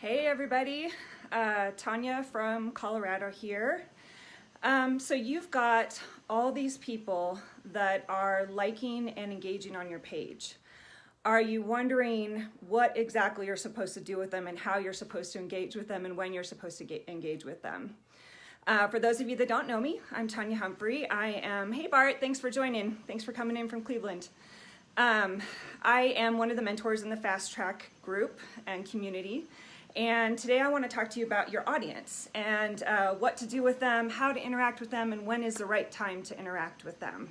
Hey everybody, Tanya from Colorado here. So you've got all these people that are liking and engaging on your page. Are you wondering what exactly you're supposed to do with them and how you're supposed to engage with them and when you're supposed to engage with them? For those of you that don't know me, I'm Tanya Humphrey. Hey Bart, thanks for joining. Thanks for coming in from Cleveland. I am one of the mentors in the Fast Track group and community. And today I want to talk to you about your audience and what to do with them, how to interact with them, and when is the right time to interact with them.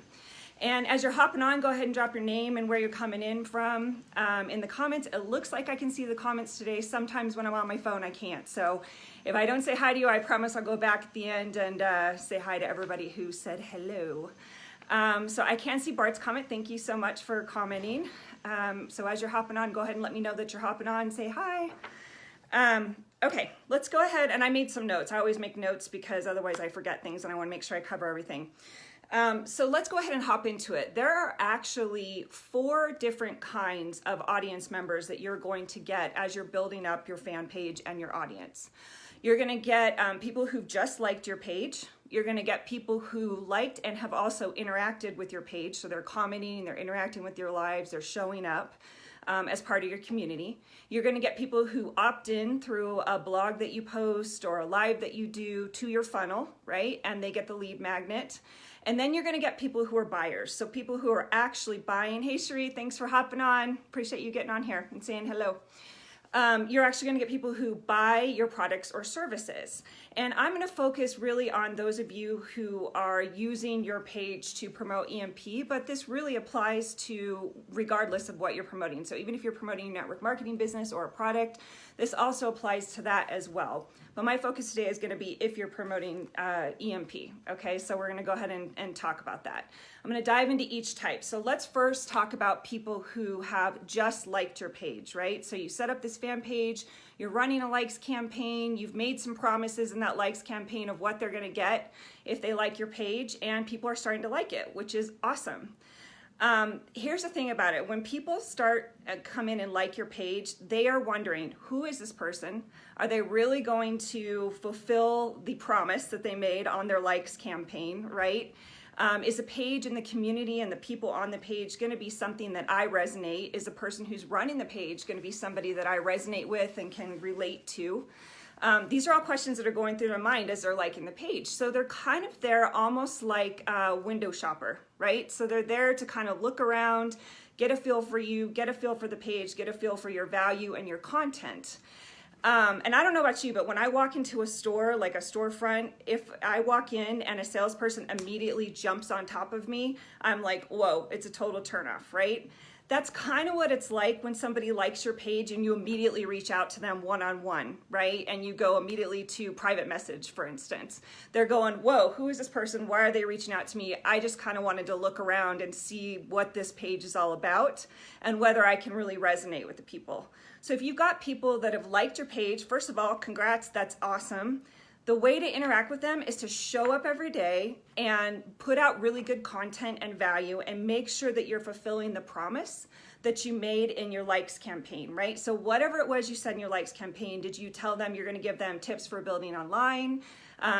And as you're hopping on, go ahead and drop your name and where you're coming in from in the comments. It looks like I can see the comments today. Sometimes when I'm on my phone, I can't. So if I don't say hi to you, I promise I'll go back at the end and say hi to everybody who said hello. So I can see Bart's comment. Thank you so much for commenting. So as you're hopping on, go ahead and let me know that you're hopping on and say hi. Okay, let's go ahead, and I made some notes. I always make notes because otherwise I forget things and I want to make sure I cover everything. So let's go ahead and hop into it. There are actually 4 different kinds of audience members that you're going to get as you're building up your fan page and your audience. You're going to get people who've just liked your page. You're going to get people who liked and have also interacted with your page. So they're commenting, they're interacting with your lives, they're showing up as part of your community. You're going to get people who opt in through a blog that you post or a live that you do to your funnel, right? And they get the lead magnet. And then you're going to get people who are buyers. So people who are actually buying. Hey Sheree, thanks for hopping on. Appreciate you getting on here and saying hello. You're actually going to get people who buy your products or services. And I'm going to focus really on those of you who are using your page to promote EMP, but this really applies to regardless of what you're promoting. So even if you're promoting a network marketing business or a product, this also applies to that as well. But my focus today is going to be if you're promoting EMP. Okay, so we're going to go ahead and talk about that. I'm going to dive into each type. So let's first talk about people who have just liked your page, right? So you set up this fan page, you're running a likes campaign, you've made some promises in that likes campaign of what they're going to get if they like your page, and people are starting to like it, which is awesome. Here's the thing about it. When people start come in and like your page, they are wondering, who is this person? Are they really going to fulfill the promise that they made on their likes campaign, right? Is a page in the community and the people on the page going to be something that I resonate? Is the person who's running the page going to be somebody that I resonate with and can relate to? These are all questions that are going through their mind as they're liking the page. So they're kind of there almost like a window shopper, right? So they're there to kind of look around, get a feel for you, get a feel for the page, get a feel for your value and your content. And I don't know about you, but when I walk into a store, like a storefront, if I walk in and a salesperson immediately jumps on top of me, I'm like, whoa, it's a total turnoff, right? That's kind of what it's like when somebody likes your page and you immediately reach out to them one-on-one, right? And you go immediately to private message, for instance. They're going, whoa, who is this person? Why are they reaching out to me? I just kind of wanted to look around and see what this page is all about and whether I can really resonate with the people. So if you've got people that have liked your page, first of all, congrats, that's awesome. The way to interact with them is to show up every day and put out really good content and value and make sure that you're fulfilling the promise that you made in your likes campaign, right? So whatever it was you said in your likes campaign, did you tell them you're going to give them tips for building online?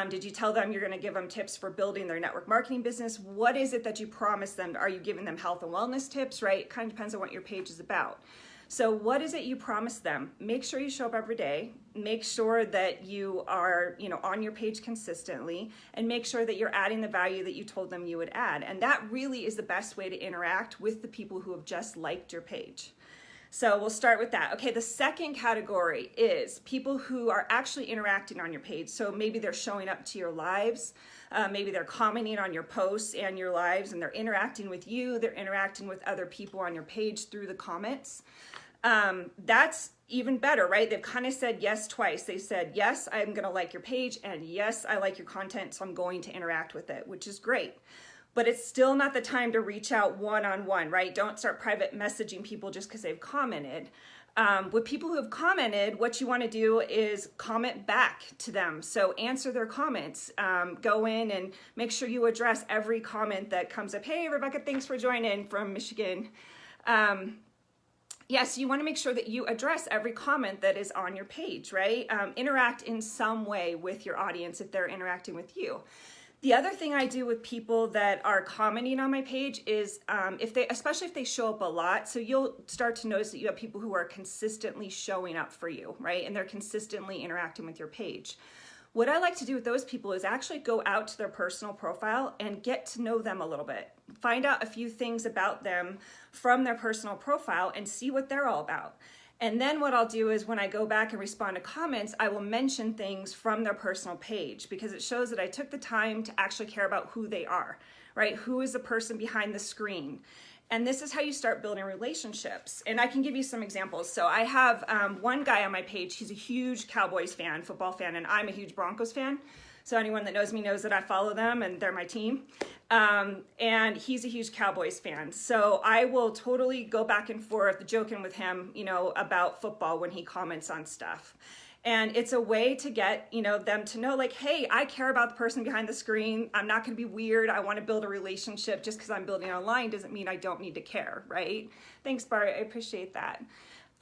Did you tell them you're going to give them tips for building their network marketing business? What is it that you promised them? Are you giving them health and wellness tips, right? It kind of depends on what your page is about. So what is it you promised them? Make sure you show up every day. Make sure that you are, on your page consistently, and make sure that you're adding the value that you told them you would add. And that really is the best way to interact with the people who have just liked your page. So we'll start with that. Okay, the second category is people who are actually interacting on your page. So maybe they're showing up to your lives. Maybe they're commenting on your posts and your lives, and they're interacting with you. They're interacting with other people on your page through the comments. That's even better, right? They've kind of said yes twice. They said, yes, I'm going to like your page, and yes, I like your content, so I'm going to interact with it, which is great. But it's still not the time to reach out one-on-one, right? Don't start private messaging people just because they've commented. With people who have commented, what you want to do is comment back to them. So answer their comments. Go in and make sure you address every comment that comes up. Hey, Rebecca, thanks for joining from Michigan. yes, you want to make sure that you address every comment that is on your page, right? Interact in some way with your audience if they're interacting with you. The other thing I do with people that are commenting on my page is especially if they show up a lot, so you'll start to notice that you have people who are consistently showing up for you, right? And they're consistently interacting with your page. What I like to do with those people is actually go out to their personal profile and get to know them a little bit. Find out a few things about them from their personal profile and see what they're all about. And then what I'll do is when I go back and respond to comments, I will mention things from their personal page because it shows that I took the time to actually care about who they are, right? Who is the person behind the screen? And this is how you start building relationships. And I can give you some examples. So I have one guy on my page, he's a huge Cowboys fan, football fan, and I'm a huge Broncos fan. So anyone that knows me knows that I follow them and they're my team. And he's a huge Cowboys fan. So I will totally go back and forth joking with him, about football when he comments on stuff. And it's a way to get, them to know like, hey, I care about the person behind the screen. I'm not going to be weird. I want to build a relationship. Just because I'm building online doesn't mean I don't need to care, right? Thanks, Bart. I appreciate that.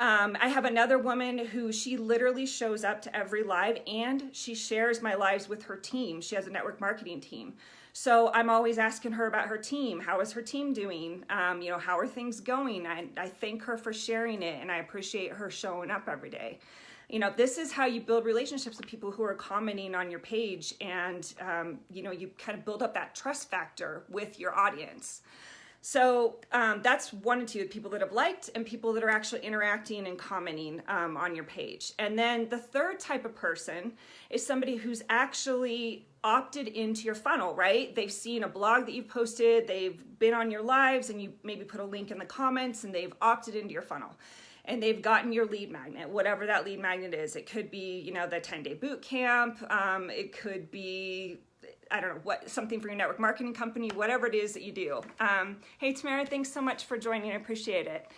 I have another woman who she literally shows up to every live and she shares my lives with her team. She has a network marketing team. So I'm always asking her about her team. How is her team doing? How are things going? I thank her for sharing it and I appreciate her showing up every day. This is how you build relationships with people who are commenting on your page and, you kind of build up that trust factor with your audience. So that's 1 and 2, people that have liked and people that are actually interacting and commenting on your page. And then the third type of person is somebody who's actually opted into your funnel, right? They've seen a blog that you've posted, they've been on your lives and you maybe put a link in the comments and they've opted into your funnel. And they've gotten your lead magnet, whatever that lead magnet is. It could be, the 10-day boot camp. It could be, I don't know, something for your network marketing company, whatever it is that you do. Hey, Tamara, thanks so much for joining. I appreciate it.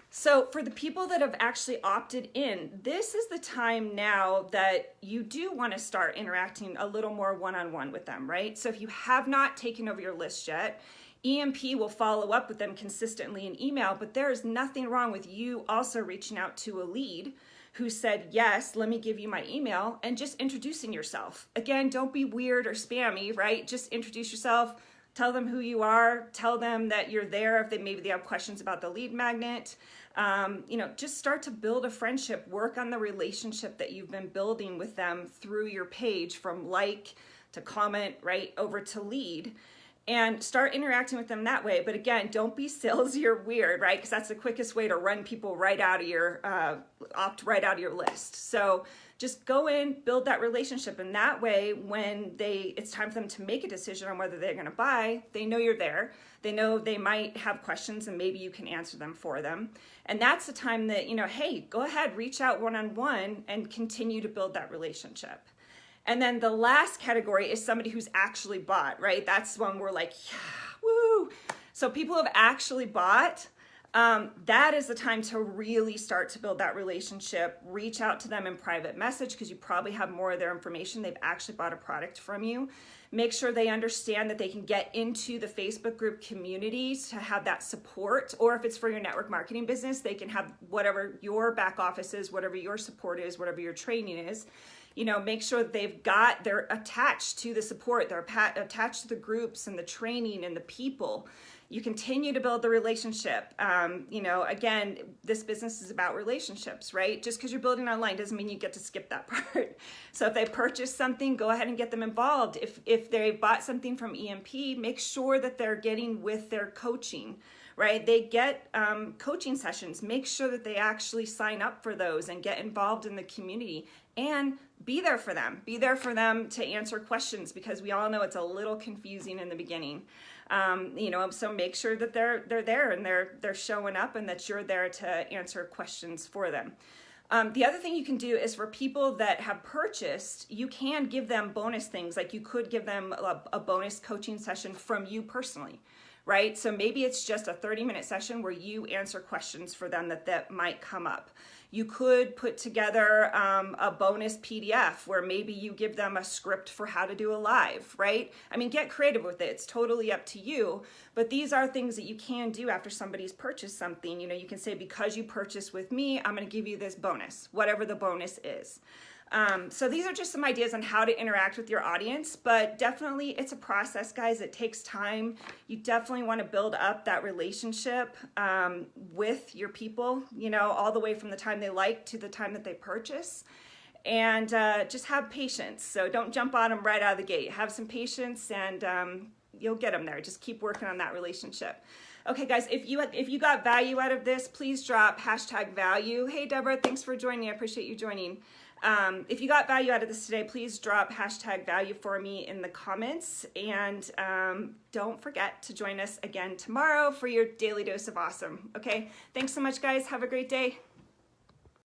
So for the people that have actually opted in, this is the time now that you do want to start interacting a little more one-on-one with them, right? So if you have not taken over your list yet, EMP will follow up with them consistently in email, but there is nothing wrong with you also reaching out to a lead who said, yes, let me give you my email, and just introducing yourself. Again, don't be weird or spammy, right? Just introduce yourself, tell them who you are, tell them that you're there if maybe they have questions about the lead magnet. Just start to build a friendship, work on the relationship that you've been building with them through your page from like to comment, right, over to lead. And start interacting with them that way. But again, don't be salesy or weird, right? Because that's the quickest way to run people right out of your, opt right out of your list. So just go in, build that relationship. And that way, when it's time for them to make a decision on whether they're gonna buy, they know you're there. They know they might have questions and maybe you can answer them for them. And that's the time that, hey, go ahead, reach out one-on-one and continue to build that relationship. And then the last category is somebody who's actually bought, right? That's when we're like, yeah, woo. So people who have actually bought, that is the time to really start to build that relationship. Reach out to them in private message because you probably have more of their information. They've actually bought a product from you. Make sure they understand that they can get into the Facebook group communities to have that support, or if it's for your network marketing business, they can have whatever your back office is, whatever your support is, whatever your training is. Make sure that they're attached to the support, they're attached to the groups and the training and the people. You continue to build the relationship. Again, this business is about relationships, right? Just because you're building online doesn't mean you get to skip that part. So if they purchase something, go ahead and get them involved. If they bought something from EMP, make sure that they're getting with their coaching, right? They get coaching sessions. Make sure that they actually sign up for those and get involved in the community and be there for them. Be there for them to answer questions because we all know it's a little confusing in the beginning. So make sure that they're there and they're showing up and that you're there to answer questions for them. The other thing you can do is for people that have purchased, you can give them bonus things. Like you could give them a bonus coaching session from you personally, right? So maybe it's just a 30-minute session where you answer questions for them that might come up. You could put together a bonus PDF where maybe you give them a script for how to do a live, right? I mean, get creative with it. It's totally up to you, but these are things that you can do after somebody's purchased something. You know, you can say, because you purchased with me, I'm going to give you this bonus, whatever the bonus is. So these are just some ideas on how to interact with your audience, but definitely it's a process, guys. It takes time. You definitely want to build up that relationship with your people, you know, all the way from the time they like to the time that they purchase. And just have patience. So don't jump on them right out of the gate. Have some patience and you'll get them there. Just keep working on that relationship. Okay, guys, if you got value out of this, please drop #value. Hey, Deborah, thanks for joining. I appreciate you joining. If you got value out of this today, please drop #value for me in the comments. And don't forget to join us again tomorrow for your daily dose of awesome. Okay, thanks so much, guys. Have a great day.